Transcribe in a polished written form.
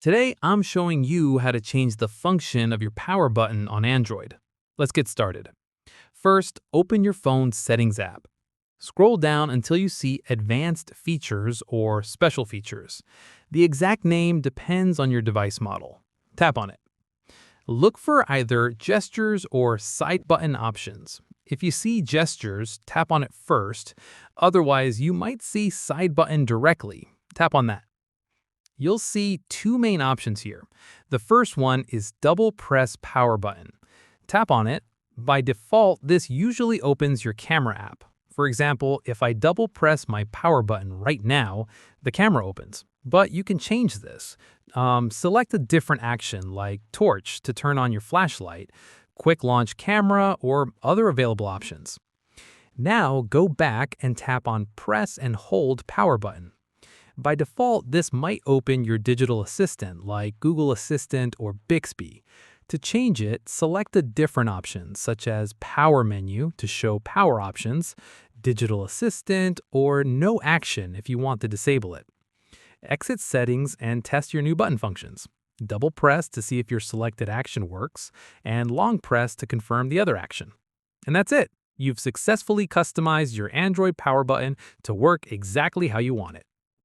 Today, I'm showing you how to change the function of your power button on Android. Let's get started. First, open your phone's Settings app. Scroll down until you see Advanced Features or Special Features. The exact name depends on your device model. Tap on it. Look for either gestures or side button options. If you see gestures, tap on it first. Otherwise, you might see side button directly. Tap on that. You'll see two main options here. The first one is double press power button. Tap on it. By default, this usually opens your camera app. For example, if I double press my power button right now, the camera opens. But you can change this. Select a different action like torch to turn on your flashlight, quick launch camera, or other available options. Now go back and tap on press and hold power button. By default, this might open your digital assistant like Google Assistant or Bixby. To change it, select a different option such as Power Menu to show power options, Digital Assistant, or No Action if you want to disable it. Exit Settings and test your new button functions. Double press to see if your selected action works, and long press to confirm the other action. And that's it. You've successfully customized your Android power button to work exactly how you want it.